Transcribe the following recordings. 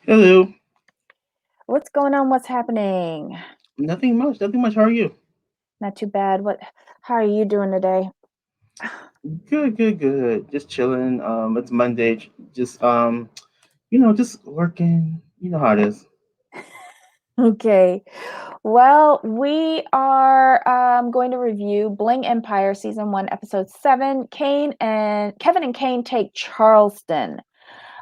Hello. What's going on? What's happening? Nothing much. Nothing much. How are you? Not too bad. How are you doing today? Good. Good. Good. Just chilling. It's Monday. Just just working. You know how it is. Okay. Well, we are going to review Bling Empire season 1, episode 7. Kevin and Kane take Charleston.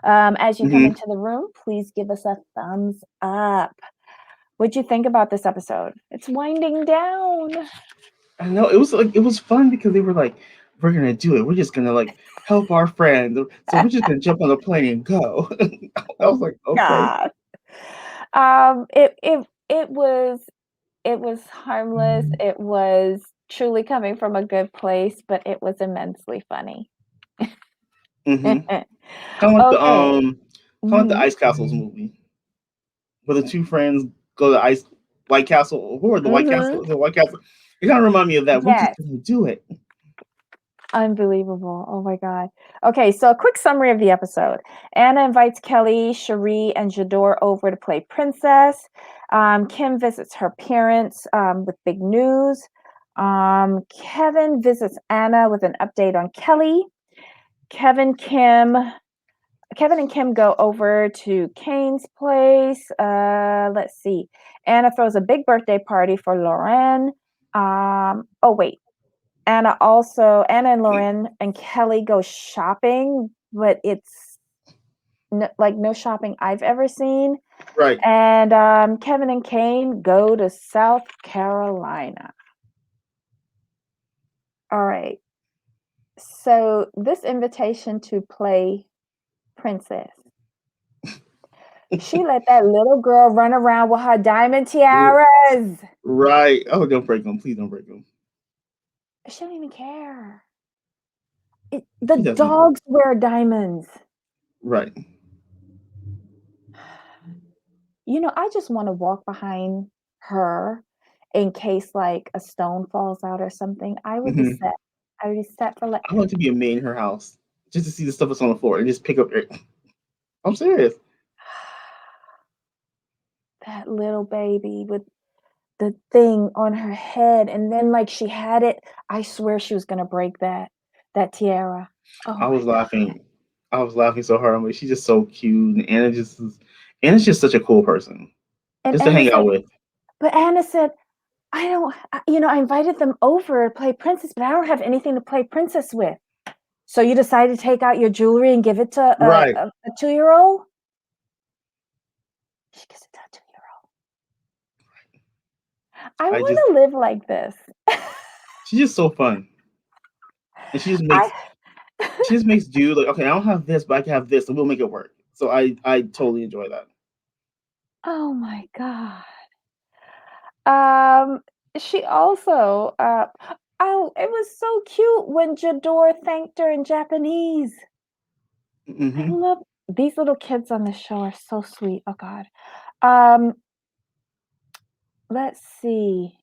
As you come hmm into the room, please give us a thumbs up. What'd you think about this episode? It's winding down. I know it was fun because they were like, we're gonna do it. We're just gonna like help our friend. So we're just gonna jump on the plane and go. I was Oh like, okay. God. It was harmless. It was truly coming from a good place, but it was immensely funny. hmm Kind of like the Okay. kind of like the Mhm. Ice Castles movie, where the two friends go to Ice White Castle. Who are the White Mhm. Castle? The White Castle. It kind of remind me of that. We're just Yes. gonna do it. Unbelievable. Oh my God. Okay, so a quick summary of the episode. Anna invites Kelly, Cherie, and Jador over to play princess. Kim visits her parents with big news. Kevin visits Anna with an update on Kelly. Kevin, Kim, Kevin and Kim go over to Kane's place. Let's see. Anna throws a big birthday party for Lauren. Oh wait. Anna and Lauren and Kelly go shopping, but it's like no shopping I've ever seen. Right. And Kevin and Kane go to South Carolina. All right. So this invitation to play princess. She let that little girl run around with her diamond tiaras. Right. Oh, don't break them. Please don't break them. She don't even care. She The doesn't. dogs wear diamonds. Right. I just want to walk behind her in case like a stone falls out or something. I would be hmm set. I would be set for like I want to be a maid in her house just to see the stuff that's on the floor and just pick up. I'm serious. that little baby with the thing on her head, and then like she had it. I swear she was gonna break that tiara. Oh I was my God. laughing. I was laughing so hard. I'm like, she's just so cute, and Anna's just such a cool person, And just to Anna hang out said, with. but Anna said, I invited them over to play princess, but I don't have anything to play princess with. So you decided to take out your jewelry and give it to Right. a 2-year-old? She gives it to a 2-year-old. I I want just to live like this. she's just so fun, and I she just makes do like, okay, I don't have this, but I can have this, and we'll make it work. So I totally enjoy that. Oh my God. Um, she also oh, it was so cute when Jador thanked her in Japanese. I hmm love these little kids on the show are so sweet. Oh God. Um, let's see.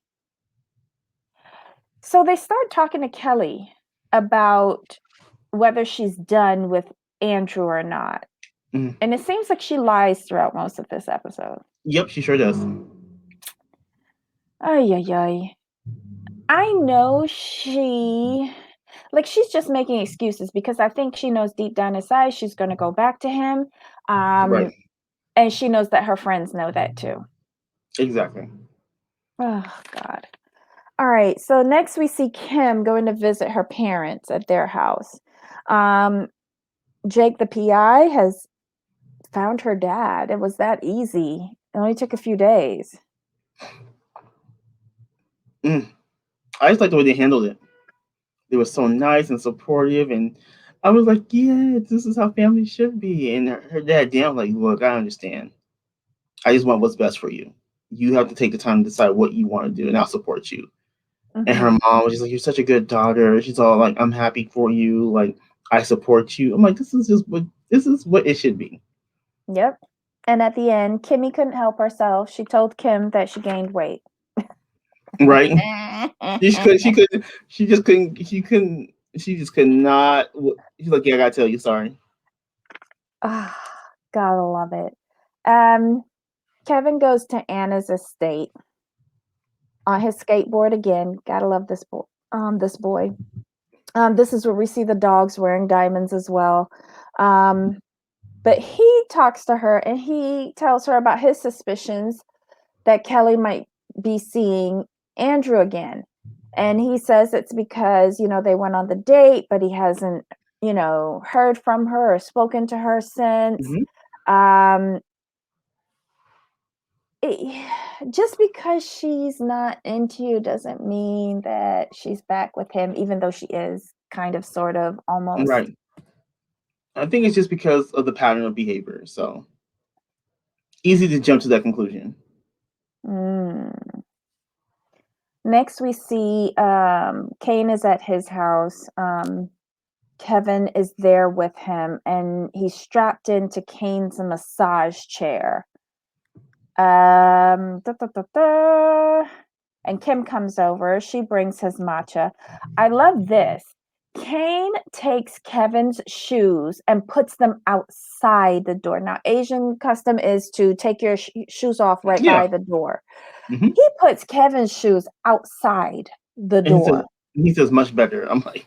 So they start talking to Kelly about whether she's done with Andrew or not. hmm And it seems like she lies throughout most of this episode. Yep, she sure does. Ay, ay, ay. I know she's just making excuses because I think she knows deep down inside she's going to go back to him. Right. Um, and she knows that her friends know that too. Exactly. Oh, God. All right. So next we see Kim going to visit her parents at their house. Um, Jake, the PI, has found her dad. It was that easy. It only took a few days. Mm. I just like the way they handled it. They were so nice and supportive, and I was like, yeah, this is how family should be. And her dad, damn, like, look, I understand. I just want what's best for you. You have to take the time to decide what you want to do, and I'll support you. And her Hmm. mom was just like, you're such a good daughter. She's all like, I'm happy for you. Like, I support you. I'm like, this is what it should be. Yep. And at the end, Kimmy couldn't help herself. She told Kim that she gained weight. Right? She couldn't, she just couldn't, she just could not. She's like, yeah, I gotta tell you, sorry. Ah, gotta love it. Um, Kevin goes to Anna's estate on his skateboard again. Gotta love this boy. This boy. This is where we see the dogs wearing diamonds as well. But he talks to her and he tells her about his suspicions that Kelly might be seeing Andrew again. And he says it's because, they went on the date, but he hasn't, heard from her or spoken to her since. Hmm. Um, it, just because she's not into you doesn't mean that she's back with him, even though she is kind of, sort of, almost. Right. I think it's just because of the pattern of behavior. So easy to jump to that conclusion. Mm. Next, we see Kane is at his house. Kevin is there with him, and he's strapped into Kane's massage chair. Da, da, da, da. And Kim comes over. She brings his matcha. I love this. Kane takes Kevin's shoes and puts them outside the door. Now, Asian custom is to take your shoes off right Yeah. by the door. Hmm. He puts Kevin's shoes outside the And door. he says much better. I'm like,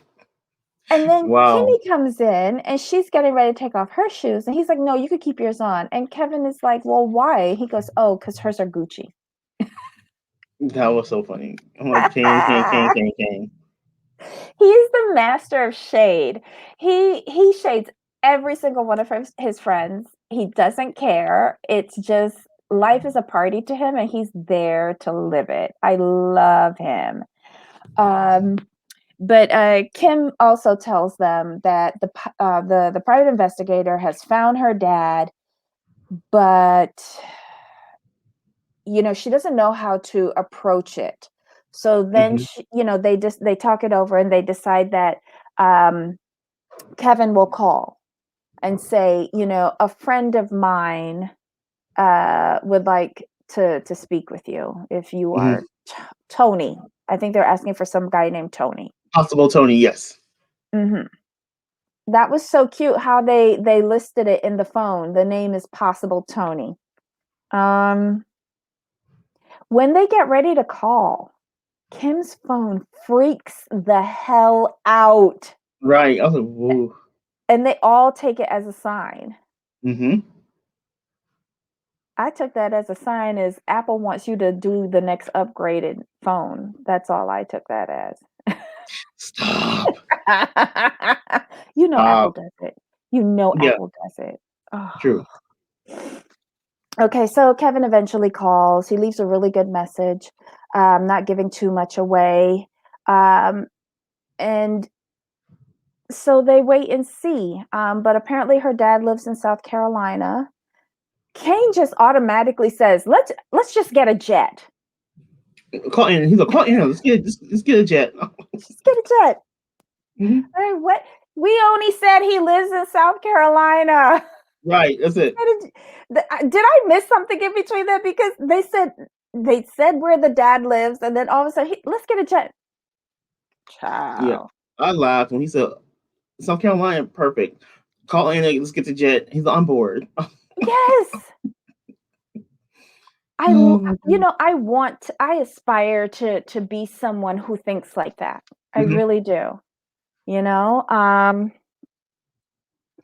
And then wow. Kimmy comes in and she's getting ready to take off her shoes. And he's like, no, you could keep yours on. And Kevin is like, well, why? He goes, oh, because hers are Gucci. That was so funny. I'm like, Kane, Kane, Kane, Kane, Kane. He's the master of shade. He shades every single one of his friends. He doesn't care. It's just life is a party to him and he's there to live it. I love him. But Kim also tells them that the private investigator has found her dad, but she doesn't know how to approach it. So then Hmm. they talk it over and they decide that Kevin will call and say, a friend of mine would like to speak with you if you Hmm. are Tony. I think they're asking for some guy named Tony. Possible Tony, yes. Hmm. That was so cute how they listed it in the phone. The name is Possible Tony. When they get ready to call, Kim's phone freaks the hell out. Right. I was like, whoa. And they all take it as a sign. Hmm. I took that as a sign as Apple wants you to do the next upgraded phone. That's all I took that as. Stop. Apple Stop. does it. Yeah, Apple does it. Oh. true. Okay, so Kevin eventually calls. He leaves a really good message, not giving too much away. And so they wait and see. But apparently her dad lives in South Carolina. Kane just automatically says, let's just get a jet. Call in. He's like, call in. Let's get a jet. Just get a jet. Hmm. Hey, what? We only said he lives in South Carolina. Right. That's it. Did I miss something in between that? Because they said where the dad lives, and then all of a sudden, let's get a jet. Yeah. Child. I laughed when he said South Carolina, perfect. Call in. Let's get the jet. He's on board. Yes. Oh my god. I aspire to be someone who thinks like that. I Hmm. really do.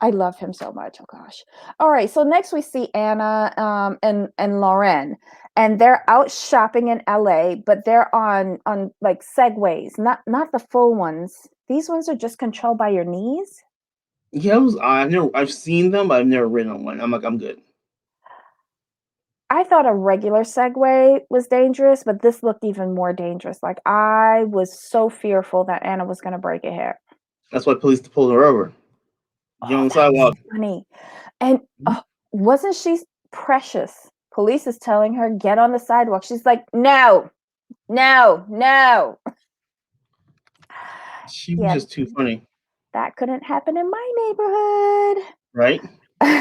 I love him so much. Oh gosh. All right. So next we see Anna and Lauren, and they're out shopping in LA, but they're on like segways, not the full ones. These ones are just controlled by your knees. Yeah, I've seen them, but I've never ridden on one. I'm like, I'm good. I thought a regular Segway was dangerous, but this looked even more dangerous. Like I was so fearful that Anna was going to break a hip. That's why police pulled her over. Get Oh, on the that was sidewalk. funny. And wasn't she precious? Police is telling her, get on the sidewalk. She's like, no, no, no. She was Yeah, just too funny, that couldn't happen in my right? neighborhood.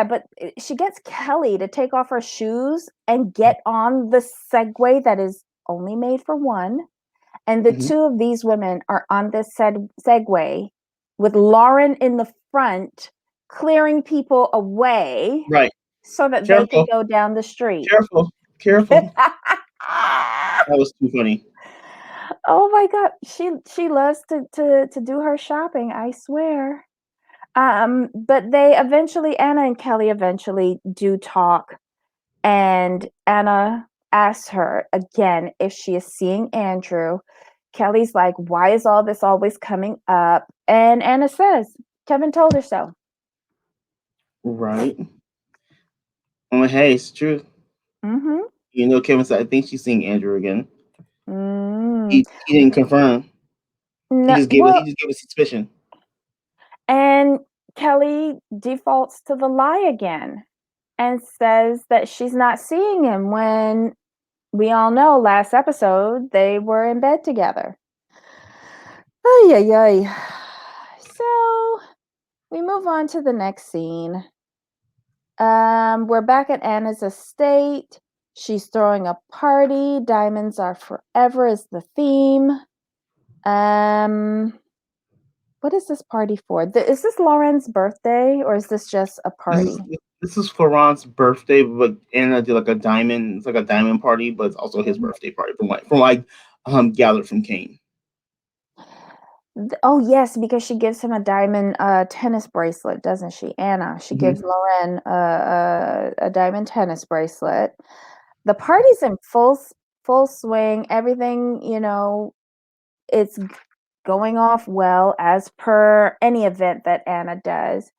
But she gets Kelly to take off her shoes and get on the Segway that is only made for one. And the Hmm. two of these women are on this Segway with Lauren in the front, clearing people away Right. so that they could Careful. go down the street. Careful. Careful. That was too funny. Oh my god, she loves to do her shopping, I swear. But they eventually, Anna and Kelly eventually do talk, and Anna asks her again if she is seeing Andrew. Kelly's like, why is all this always coming up? And Anna says, Kevin told her so. Right. I'm like, hey, it's true. Mm-hmm. You know, Kevin said, I think she's seeing Andrew again. Mm. He didn't confirm. No, He well, just gave a suspicion. and Kelly defaults to the lie again and says that she's not seeing him when we all know last episode they were in bed together. Ay, ay, ay. So we move on to the next scene. We're back at Anna's estate. She's throwing a party. Diamonds are forever is the theme. What is this party for? Is this Lauren's birthday or is this just a party? This is Florent's birthday, but Anna did like a diamond. It's like a diamond party, but it's also his birthday party from like gathered from Kane. Oh yes, because she gives him a diamond tennis bracelet, doesn't she? Anna. She gives Lauren a diamond tennis bracelet. The party's in full swing. Everything, it's going off well as per any event that Anna does.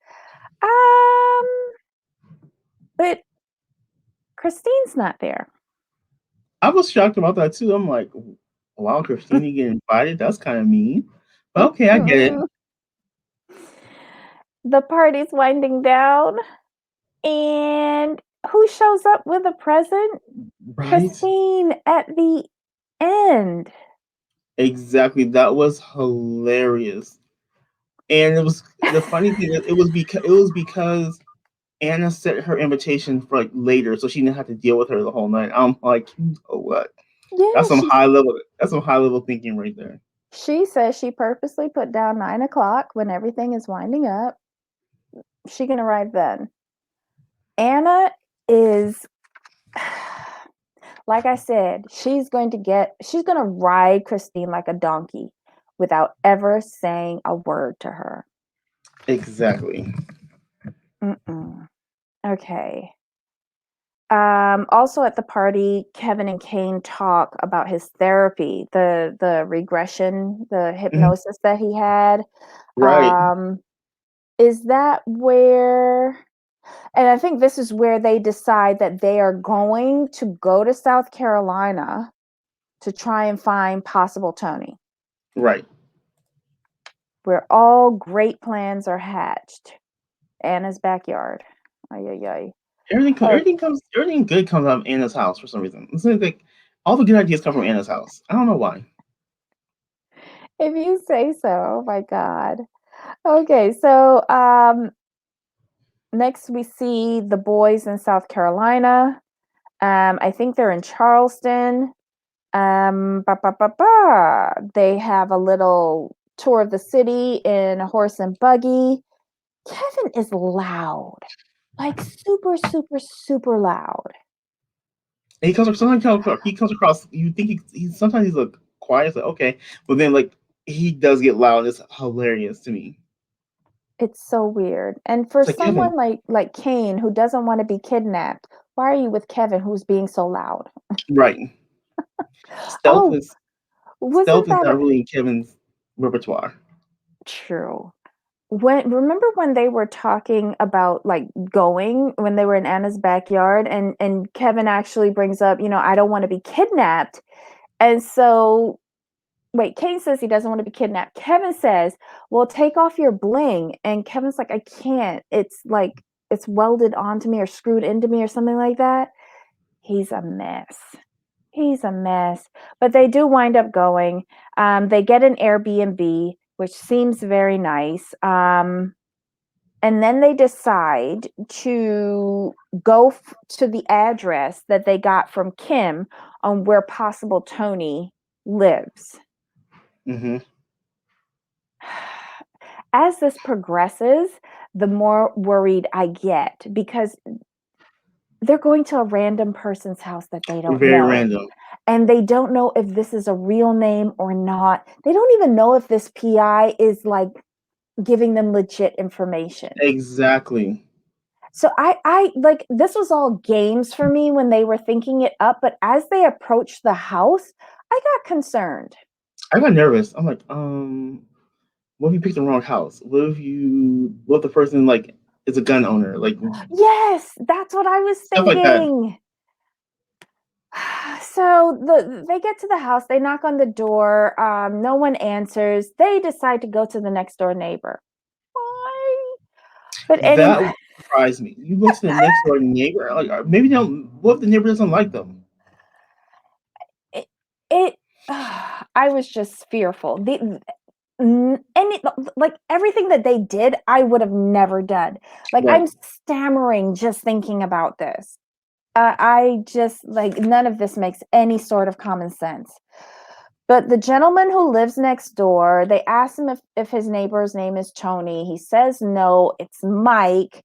But Christine's not there. I was shocked about that too. I'm like, wow, Christina getting invited? That's kind of mean. But okay, I get it. The party's winding down, and who shows up with a present? Right? Christine at the end. Exactly. That was hilarious. And it was the funny thing is it was because Anna set her invitation for like later, so she didn't have to deal with her the whole night. I'm like, you know what? Yeah, That's some high level thinking right there. she says she purposely put down 9 o'clock when everything is winding up. She can arrive then. Anna is, like I said, she's going to ride Christine like a donkey without ever saying a word to her. Exactly. Okay. Also at the party, Kevin and Kane talk about his therapy, the regression, the hypnosis that he had. Right. Is that where, and I think this is where they decide that they are going to go to South Carolina to try and find possible Tony. Right. Where all great plans are hatched. Anna's backyard. Ay, ay, ay. Everything good comes out of Anna's house for some reason. It's like all the good ideas come from Anna's house. I don't know why. If you say so. Oh my God. Okay, so next we see the boys in South Carolina. I think they're in Charleston. They have a little tour of the city in a horse and buggy. Kevin is loud, like super, super, super loud. And he comes across. You think sometimes he's like quiet, it's like okay, but then like he does get loud. It's hilarious to me. It's so weird. And for It's like Kevin, someone like Kane who doesn't want to be kidnapped, why are you with Kevin who's being so loud? right? Stealth Oh, is wasn't stealth is that not really in Kevin's repertoire. true? Remember when they were talking about like going when they were in Anna's backyard and Kevin actually brings up, I don't want to be kidnapped. And so wait, Kane says he doesn't want to be kidnapped. Kevin says, "Well, take off your bling." And Kevin's like, "I can't. It's like it's welded onto me or screwed into me or something like that." He's a mess. He's a mess. But they do wind up going. They get an Airbnb, which seems very nice. And then they decide to go to the address that they got from Kim on where possible Tony lives. Mm-hmm. as this progresses, the more worried I get because they're going to a random person's house that they don't Very know. random. And they don't know if this is a real name or not. They don't even know if this PI is like giving them legit information. Exactly. So I like this was all games for me when they were thinking it up, but as they approached the house, I got concerned. I got nervous. I'm like, what if you picked the wrong house? What if the person like is a gun owner? Like Yes, that's what I was stuff like that. thinking. So they get to the house, they knock on the door, no one answers. They decide to go to the next door neighbor. Why? But That anyway, would surprise me. You go to the next door neighbor, like maybe they don't. What if the neighbor doesn't like them? it, it I was just fearful. Any like everything that they did, I would have never done. Like I'm Right. stammering just thinking about this. I just like none of this makes any sort of common sense. But the gentleman who lives next door, they asked him if his neighbor's name is Tony. He says no, it's Mike.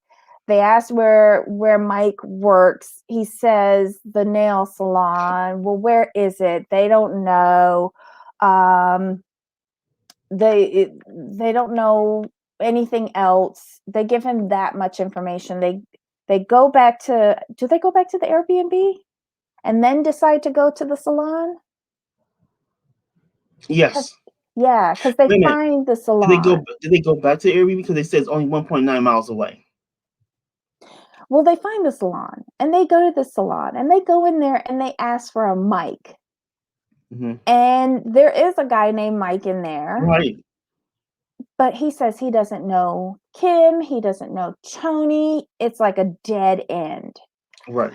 They asked where Mike works. He says the nail salon. Well, where is it? They don't know. Um, they don't know anything else. They give him that much information. They go back to do they go back to the Airbnb and then decide to go to the salon? Yes. Yeah, because they Wait a minute. find the Did they go? salon. Did they go back to Airbnb because they said it's only 1.9 miles away? Well, they find the salon and they go to the salon and they go in there and they ask for a Mike. Hmm. And there is a guy named Mike in there, Right. but he says he doesn't know Kim, he doesn't know Tony. It's like a dead end. Right.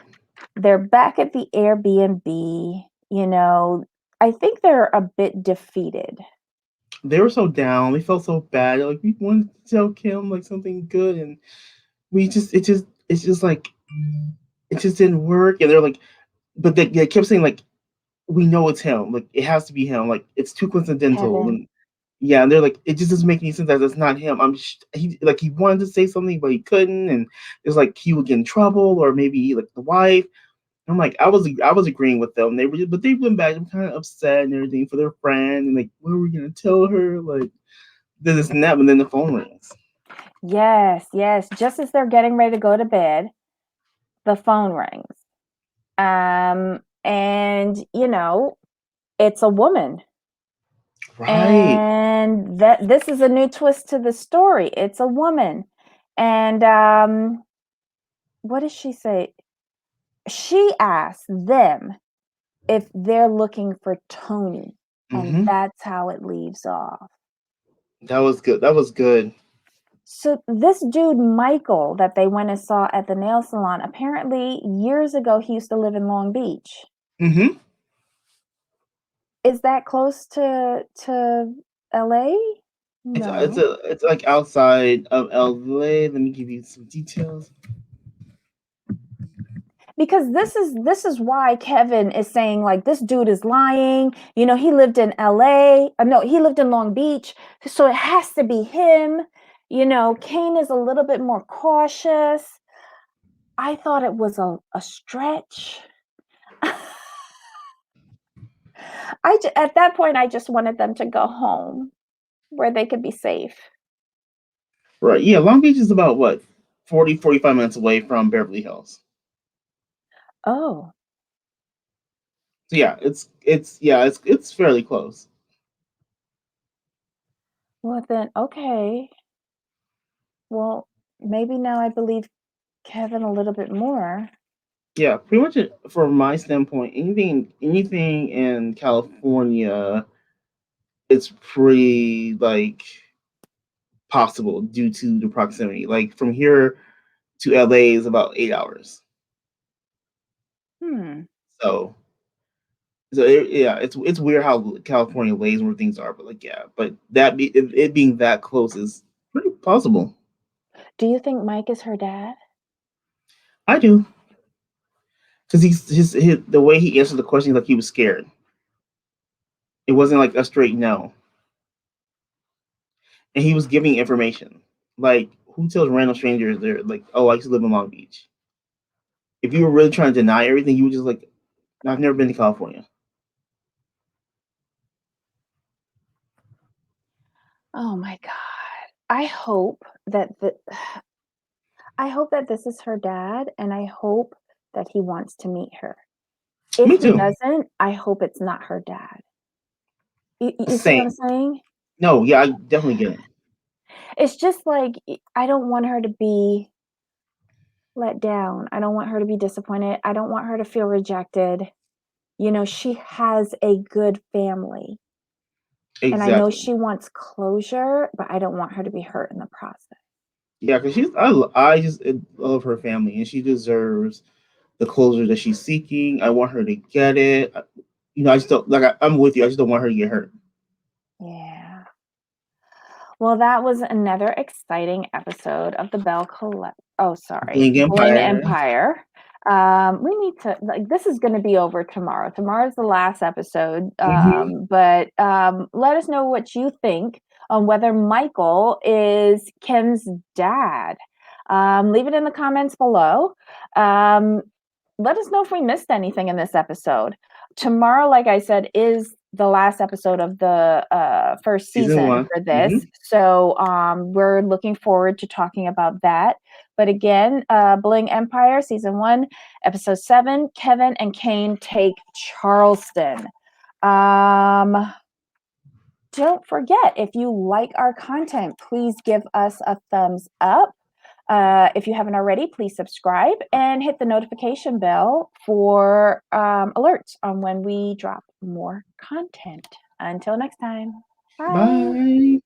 They're back at the Airbnb, you know. I think they're a bit defeated. They were so down. They felt so bad. They're like we wanted to tell Kim like something good, and it's just like it just didn't work. And they're like, but they kept saying like we know it's him. Like it has to be him. Like it's too coincidental. Kevin. And yeah, and they're like it just doesn't make any sense that it's not him. He like he wanted to say something but he couldn't, and it's like he would get in trouble or maybe like the wife. I'm like I was agreeing with them. But they went back. I'm kind of upset and everything for their friend and like what are we gonna tell her like this and that. And then the phone rings. Yes, yes. Just as they're getting ready to go to bed, the phone rings. And you know, it's a woman. Right. And that this is a new twist to the story. It's a woman. And what does she say? She asks them if they're looking for Tony. And Hmm. that's how it leaves off. That was good. That was good. So this dude Michael that they went and saw at the nail salon, apparently years ago he used to live in Long Beach. Hmm. Is that close to LA? No. It's like outside of LA. Let me give you some details. Because this is why Kevin is saying like this dude is lying. You know, he lived in LA. No, he lived in Long Beach, so it has to be him. You know, Kane is a little bit more cautious. I thought it was a stretch. At that point I just wanted them to go home where they could be safe. Right. Yeah. Long Beach is about what 45 minutes away from Beverly Hills. Oh, So yeah, it's fairly close. well then okay. Well, maybe now I believe Kevin a little bit more. Yeah, pretty much from my standpoint, anything in California, it's pretty like possible due to the proximity. Like from here to LA is about 8 hours. Hmm. So yeah, it's weird how California lays where things are, but like yeah, but it being that close is pretty possible. Do you think Mike is her dad? I do because the way he answered the question, like he was scared. It wasn't like a straight no. and he was giving information. Like, who tells random strangers they're like, "Oh, I used to live in Long Beach." If you were really trying to deny everything, you would just like, "I've never been to California." Oh my God. I hope that the I hope that this is her dad, and I hope that he wants to meet her. If Me he too. doesn't, I hope it's not her dad. You see what I'm Same. saying? No, yeah, I definitely get it. It's just like I don't want her to be let down. I don't want her to be disappointed. I don't want her to feel rejected. You know, she has a good family. And I know Exactly. she wants closure, but I don't want her to be hurt in the process. Yeah, because I just love her family, and she deserves the closure that she's seeking. I want her to get it. I just don't like. I'm with you. I just don't want her to get hurt. Yeah. Well, that was another exciting episode of the Bling Bling Empire. Empire. We need to like this is going to be over tomorrow. Tomorrow's the last episode. Hmm. But let us know what you think on whether Michael is Kim's dad. Leave it in the comments below. Um, let us know if we missed anything in this episode. Tomorrow, like I said, is the last episode of the first Season season one. for Hmm. this. So we're looking forward to talking about that. But again, Bling Empire, season 1, episode 7, Kevin and Kane take Charleston. Don't forget, if you like our content, please give us a thumbs up. If you haven't already, please subscribe and hit the notification bell for alerts on when we drop more content. Until next time, bye. Bye.